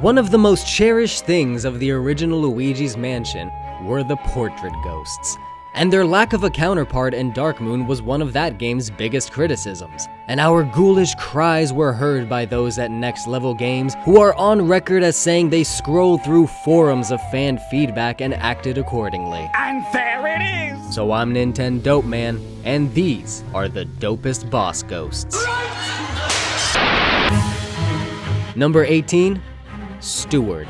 One of the most cherished things of the original Luigi's Mansion were the portrait ghosts. And their lack of a counterpart in Dark Moon was one of that game's biggest criticisms. And our ghoulish cries were heard by those at Next Level Games, who are on record as saying they scrolled through forums of fan feedback and acted accordingly. And there it is! So I'm NintenDopeman, and these are the dopest boss ghosts. Number 18, Steward.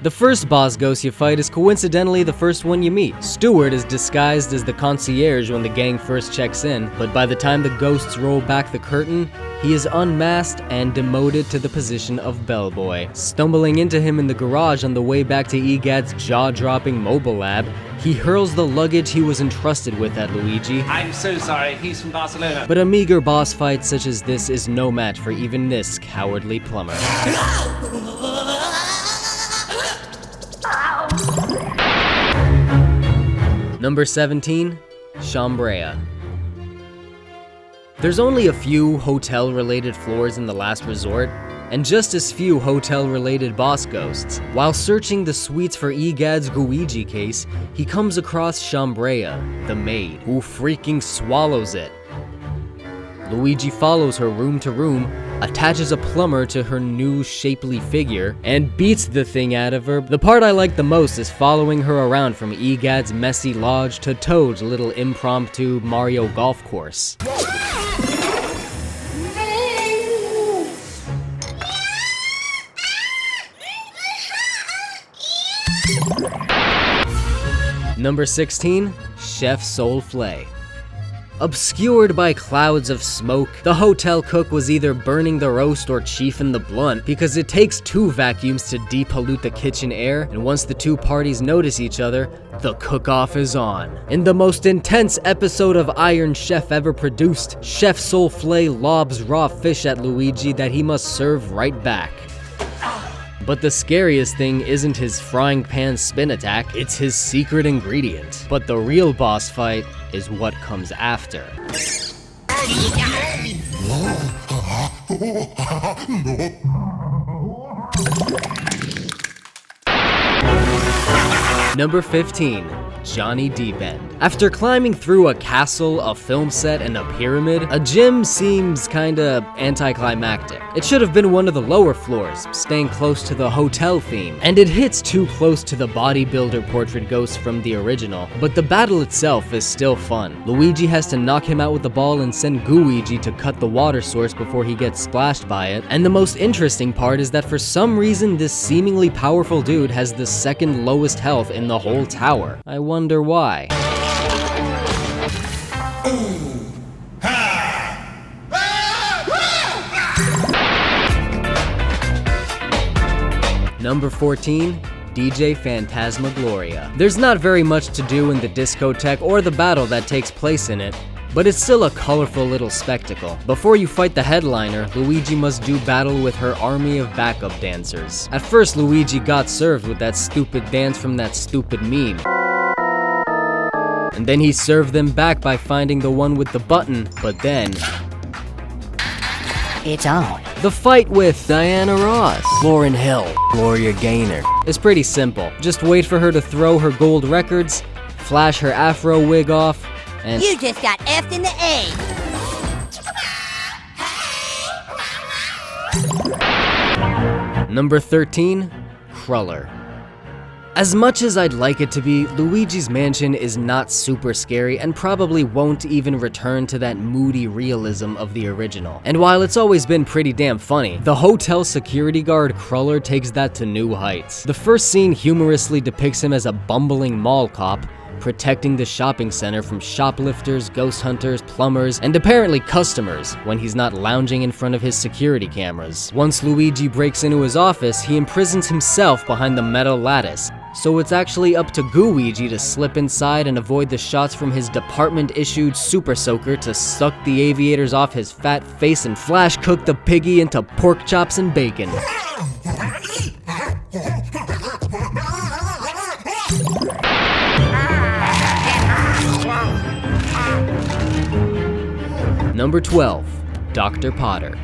The first boss ghost you fight is coincidentally the first one you meet. Steward is disguised as the concierge when the gang first checks in, but by the time the ghosts roll back the curtain, he is unmasked and demoted to the position of bellboy. Stumbling into him in the garage on the way back to EGAD's jaw-dropping mobile lab, he hurls the luggage he was entrusted with at Luigi. I'm so sorry, he's from Barcelona. But a meager boss fight such as this is no match for even this cowardly plumber. Number 17, Chambrea. There's only a few hotel-related floors in the last resort, and just as few hotel-related boss ghosts. While searching the suites for EGAD's Luigi case, he comes across Chambrea, the maid, who freaking swallows it. Luigi follows her room to room, attaches a plumber to her new shapely figure, and beats the thing out of her. The part I like the most is following her around from EGAD's messy lodge to Toad's little impromptu Mario golf course. Number 16, Chef Soulfflé. Obscured by clouds of smoke, the hotel cook was either burning the roast or chiefing the blunt, because it takes 2 vacuums to depollute the kitchen air, and once the 2 parties notice each other, the cook-off is on. In the most intense episode of Iron Chef ever produced, Chef Soulfflé lobs raw fish at Luigi that he must serve right back. But the scariest thing isn't his frying pan spin attack, it's his secret ingredient. But the real boss fight is what comes after. Number 15, Johnny Deepend. After climbing through a castle, a film set, and a pyramid, a gym seems kinda anticlimactic. It should have been one of the lower floors, staying close to the hotel theme, and it hits too close to the bodybuilder portrait ghost from the original, but the battle itself is still fun. Luigi has to knock him out with the ball and send Luigi to cut the water source before he gets splashed by it, and the most interesting part is that for some reason this seemingly powerful dude has the second lowest health in the whole tower. I wonder why. Number 14, DJ Phantasmagloria. There's not very much to do in the discotheque or the battle that takes place in it, but it's still a colorful little spectacle. Before you fight the headliner, Luigi must do battle with her army of backup dancers. At first, Luigi got served with that stupid dance from that stupid meme. And then he served them back by finding the one with the button, but then... it's on. The fight with Diana Ross, Lauryn Hill, Gloria Gaynor, is pretty simple. Just wait for her to throw her gold records, flash her afro wig off, and... you just got F'd in the A. Number 13, Kruller. As much as I'd like it to be, Luigi's Mansion is not super scary and probably won't even return to that moody realism of the original. And while it's always been pretty damn funny, the hotel security guard Kruller takes that to new heights. The first scene humorously depicts him as a bumbling mall cop, protecting the shopping center from shoplifters, ghost hunters, plumbers, and apparently customers when he's not lounging in front of his security cameras. Once Luigi breaks into his office, he imprisons himself behind the metal lattice, so it's actually up to Luigi to slip inside and avoid the shots from his department-issued super soaker to suck the aviators off his fat face and flash cook the piggy into pork chops and bacon. Number 12, Dr. Potter.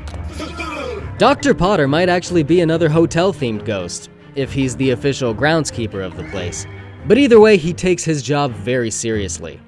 Dr. Potter might actually be another hotel-themed ghost, if he's the official groundskeeper of the place. But either way, he takes his job very seriously.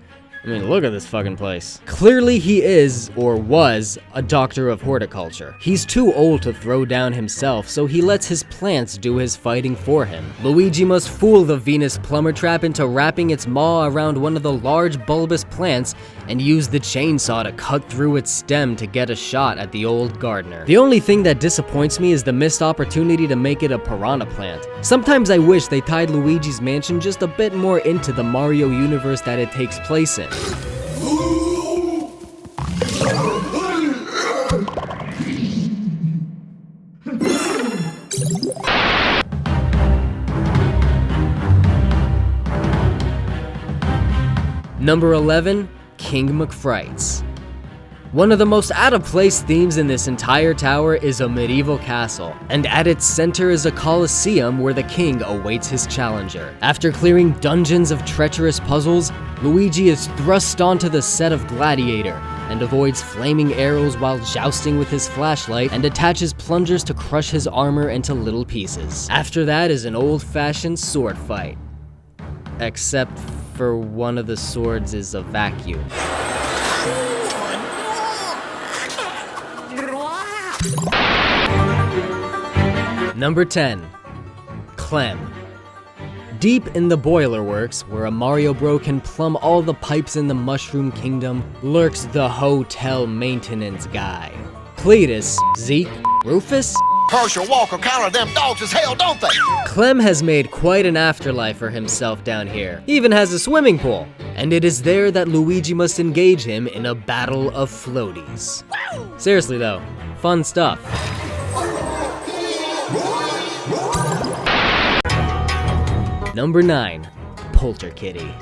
I mean, look at this fucking place. Clearly he is, or was, a doctor of horticulture. He's too old to throw down himself, so he lets his plants do his fighting for him. Luigi must fool the Venus plumber trap into wrapping its maw around one of the large bulbous plants and use the chainsaw to cut through its stem to get a shot at the old gardener. The only thing that disappoints me is the missed opportunity to make it a piranha plant. Sometimes I wish they tied Luigi's mansion just a bit more into the Mario universe that it takes place in. Number 11, King Mac Frights. One of the most out-of-place themes in this entire tower is a medieval castle, and at its center is a coliseum where the king awaits his challenger. After clearing dungeons of treacherous puzzles, Luigi is thrust onto the set of Gladiator and avoids flaming arrows while jousting with his flashlight and attaches plungers to crush his armor into little pieces. After that is an old-fashioned sword fight. Except for one of the swords is a vacuum. Number 10, Clem. Deep in the Boiler Works, where a Mario Bro can plumb all the pipes in the Mushroom Kingdom, lurks the hotel maintenance guy. Cletus, Zeke, Rufus? Herschel, Walker, Counter, them dogs as hell, don't they? Clem has made quite an afterlife for himself down here. He even has a swimming pool. And it is there that Luigi must engage him in a battle of floaties. Seriously though, fun stuff. Number 9, Polterkitty.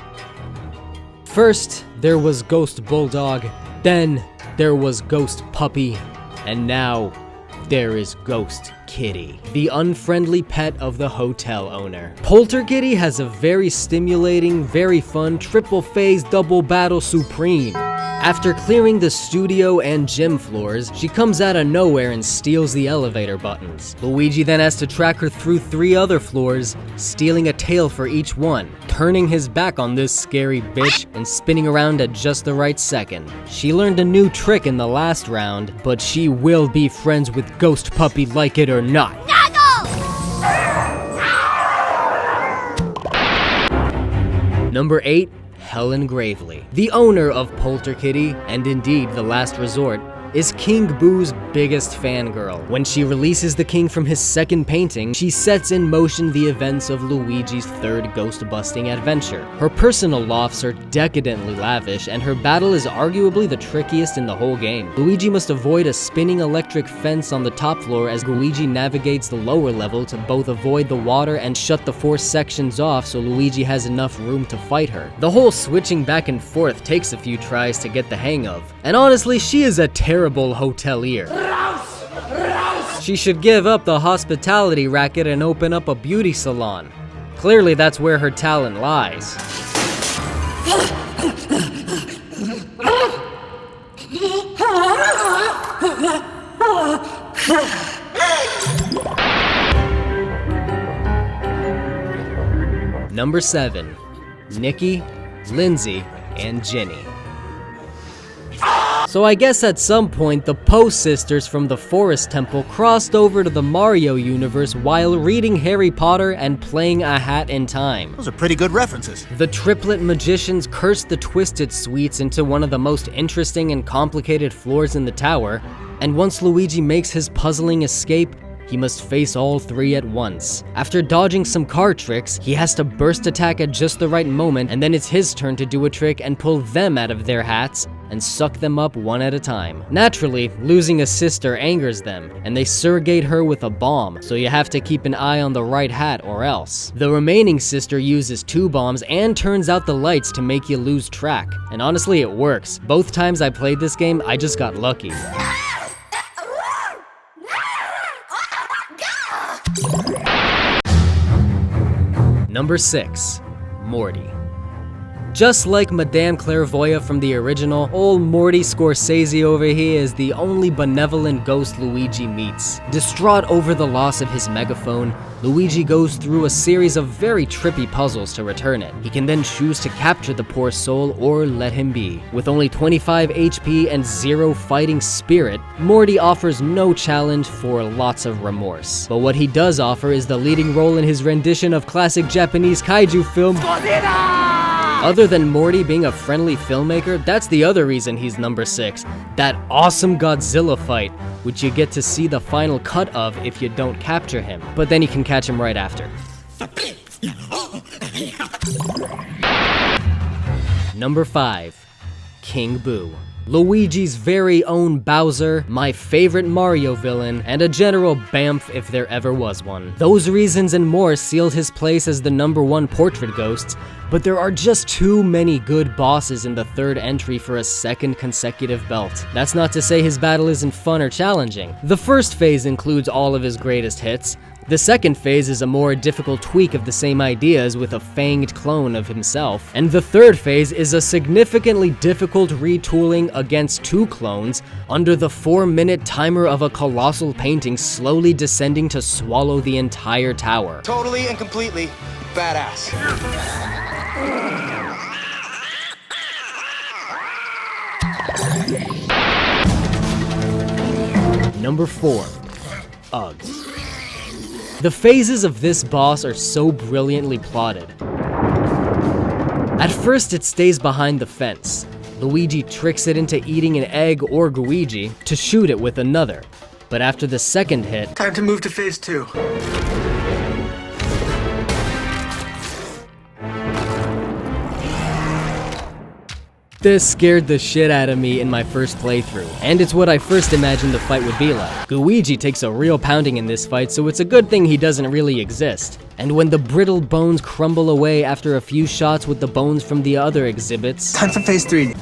First, there was Ghost Bulldog, then there was Ghost Puppy, and now there is Ghost Kitty, the unfriendly pet of the hotel owner. Polterkitty has a very stimulating, very fun, triple phase double battle supreme. After clearing the studio and gym floors, she comes out of nowhere and steals the elevator buttons. Luigi then has to track her through 3 other floors, stealing a tail for each one, turning his back on this scary bitch and spinning around at just the right second. She learned a new trick in the last round, but she will be friends with Ghost Puppy like it or not. Number 8, Hellen Gravely. The owner of Polterkitty, and indeed the last resort, is King Boo's biggest fangirl. When she releases the king from his second painting, she sets in motion the events of Luigi's third ghost-busting adventure. Her personal lofts are decadently lavish, and her battle is arguably the trickiest in the whole game. Luigi must avoid a spinning electric fence on the top floor as Luigi navigates the lower level to both avoid the water and shut the 4 sections off so Luigi has enough room to fight her. The whole switching back and forth takes a few tries to get the hang of, and honestly, she is a terrible hotelier. She should give up the hospitality racket and open up a beauty salon. Clearly that's where her talent lies. Number 7, Nikki, Lindsey, and Ginny. So I guess at some point, the Post sisters from the Forest Temple crossed over to the Mario universe while reading Harry Potter and playing A Hat in Time. Those are pretty good references. The triplet magicians cursed the Twisted Suites into one of the most interesting and complicated floors in the tower, and once Luigi makes his puzzling escape, he must face all 3 at once. After dodging some card tricks, he has to burst attack at just the right moment, and then it's his turn to do a trick and pull them out of their hats and suck them up one at a time. Naturally, losing a sister angers them, and they surrogate her with a bomb, so you have to keep an eye on the right hat or else. The remaining sister uses 2 bombs and turns out the lights to make you lose track. And honestly, it works. Both times I played this game, I just got lucky. Number 6, Morty. Just like Madame Clairvoyant from the original, old Morty Scorsese over here is the only benevolent ghost Luigi meets. Distraught over the loss of his megaphone, Luigi goes through a series of very trippy puzzles to return it. He can then choose to capture the poor soul or let him be. With only 25 HP and 0 fighting spirit, Morty offers no challenge for lots of remorse. But what he does offer is the leading role in his rendition of classic Japanese kaiju film Godzilla! Other than Morty being a friendly filmmaker, that's the other reason he's number 6. That awesome Godzilla fight, which you get to see the final cut of if you don't capture him. But then you can catch him right after. Number 5. King Boo. Luigi's very own Bowser, my favorite Mario villain, and a general BAMF if there ever was one. Those reasons and more sealed his place as the number 1 portrait ghost, but there are just too many good bosses in the 3rd entry for a 2nd consecutive belt. That's not to say his battle isn't fun or challenging. The first phase includes all of his greatest hits. The second phase is a more difficult tweak of the same ideas with a fanged clone of himself. And the third phase is a significantly difficult retooling against 2 clones under the 4-minute timer of a colossal painting slowly descending to swallow the entire tower. Totally and completely badass. Number 4. Ugh. The phases of this boss are so brilliantly plotted. At first it stays behind the fence. Luigi tricks it into eating an egg or Luigi to shoot it with another. But after the second hit, Time to move to phase 2. this scared the shit out of me in my first playthrough, and it's what I first imagined the fight would be like. Luigi takes a real pounding in this fight, so it's a good thing he doesn't really exist. And when the brittle bones crumble away after a few shots with the bones from the other exhibits, Time for phase 3.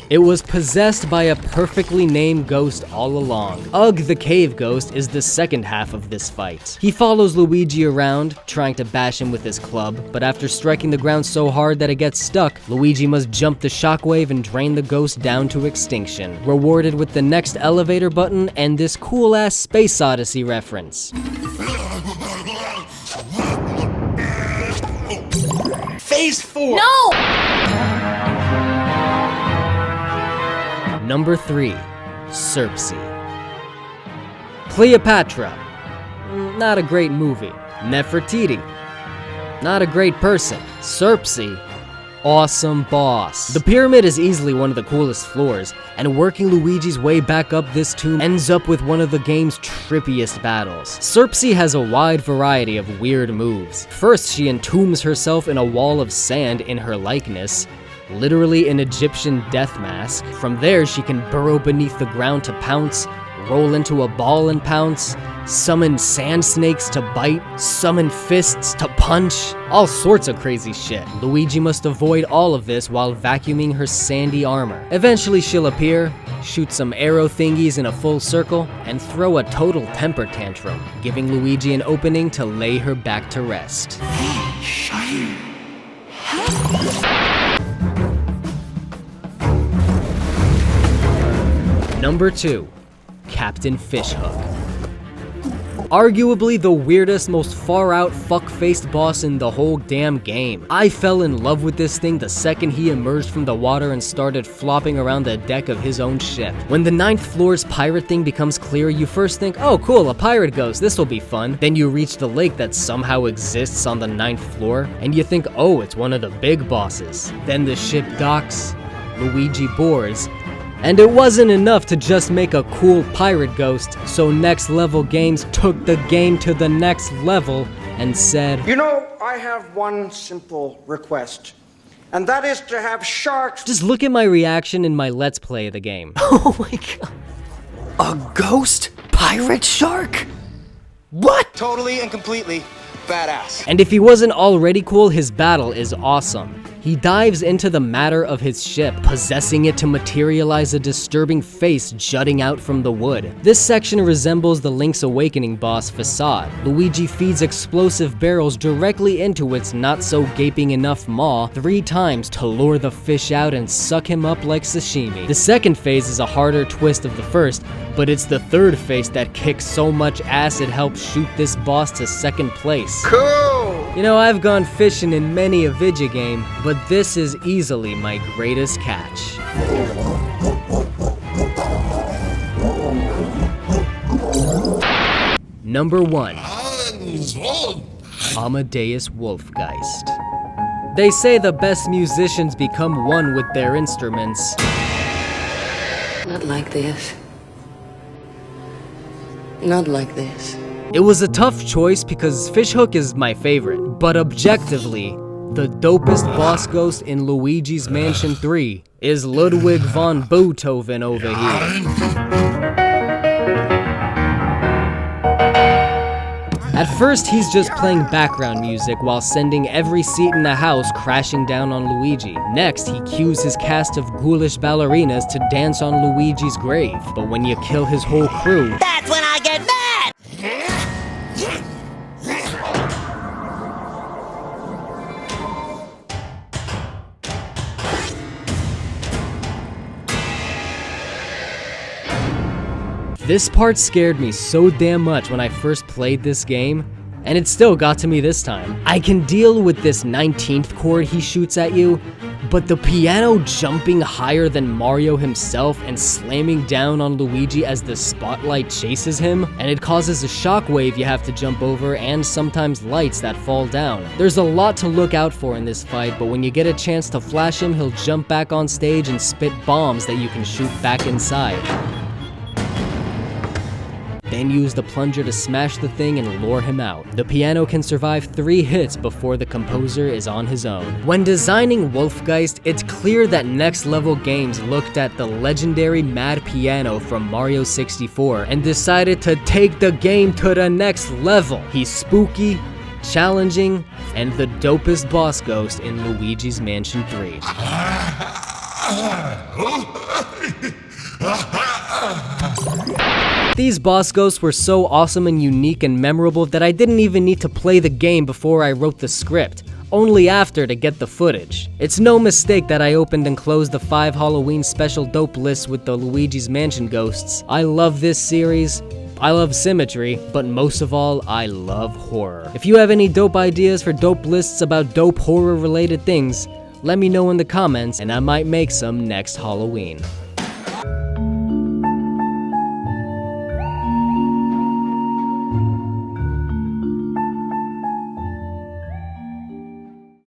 it was possessed by a perfectly named ghost all along. Ugg the Cave Ghost is the second half of this fight. He follows Luigi around, trying to bash him with his club, but after striking the ground so hard that it gets stuck, Luigi must jump the shockwave and drain the ghost down to extinction, rewarded with the next elevator button and this cool-ass Space Odyssey reference. Phase 4! No! Number 3. Serpci. Cleopatra. Not a great movie. Nefertiti. Not a great person. Serpci. Awesome boss. The pyramid is easily one of the coolest floors, and working Luigi's way back up this tomb ends up with one of the game's trippiest battles. Serpci has a wide variety of weird moves. First, she entombs herself in a wall of sand in her likeness, literally an Egyptian death mask. From there, she can burrow beneath the ground to pounce, roll into a ball and pounce, summon sand snakes to bite, summon fists to punch, all sorts of crazy shit. Luigi must avoid all of this while vacuuming her sandy armor. Eventually she'll appear, shoot some arrow thingies in a full circle, and throw a total temper tantrum, giving Luigi an opening to lay her back to rest. Number 2. Captain Fishhook. Arguably the weirdest, most far-out, fuck-faced boss in the whole damn game. I fell in love with this thing the second he emerged from the water and started flopping around the deck of his own ship. When the 9th floor's pirate thing becomes clear, you first think, oh cool, a pirate ghost, this'll be fun. Then you reach the lake that somehow exists on the 9th floor, and you think, oh, it's one of the big bosses. Then the ship docks, Luigi boards, and it wasn't enough to just make a cool pirate ghost, so Next Level Games took the game to the next level and said, You know, I have one simple request, and that is to have sharks. just look at my reaction in my Let's Play of the game. Oh my god. A ghost pirate shark? What? Totally and completely badass. And if he wasn't already cool, his battle is awesome. He dives into the matter of his ship, possessing it to materialize a disturbing face jutting out from the wood. This section resembles the Link's Awakening boss Facade. Luigi feeds explosive barrels directly into its not-so-gaping enough maw 3 times to lure the fish out and suck him up like sashimi. The second phase is a harder twist of the first, but it's the third phase that kicks so much ass it helps shoot this boss to second place. Cool! You know, I've gone fishing in many a vidya game, but this is easily my greatest catch. Number 1. Amadeus Wolfgeist. They say the best musicians become one with their instruments. Not like this. Not like this. It was a tough choice because Fishhook is my favorite, but objectively, the dopest boss ghost in Luigi's Mansion 3 is Ludwig von Beethoven over here. At first, he's just playing background music while sending every seat in the house crashing down on Luigi. Next, he cues his cast of ghoulish ballerinas to dance on Luigi's grave. But when you kill his whole crew, That's when I get mad! this part scared me so damn much when I first played this game, and it still got to me this time. I can deal with this 19th chord he shoots at you, but the piano jumping higher than Mario himself and slamming down on Luigi as the spotlight chases him, and it causes a shockwave you have to jump over and sometimes lights that fall down. There's a lot to look out for in this fight, but when you get a chance to flash him, he'll jump back on stage and spit bombs that you can shoot back inside. Then use the plunger to smash the thing and lure him out. The piano can survive 3 hits before the composer is on his own. When designing Wolfgeist, it's clear that Next Level Games looked at the legendary Mad Piano from Mario 64 and decided to take the game to the next level. He's spooky, challenging, and the dopest boss ghost in Luigi's Mansion 3. These boss ghosts were so awesome and unique and memorable that I didn't even need to play the game before I wrote the script, only after to get the footage. It's no mistake that I opened and closed the 5 Halloween special dope lists with the Luigi's Mansion ghosts. I love this series, I love symmetry, but most of all, I love horror. If you have any dope ideas for dope lists about dope horror related things, let me know in the comments and I might make some next Halloween.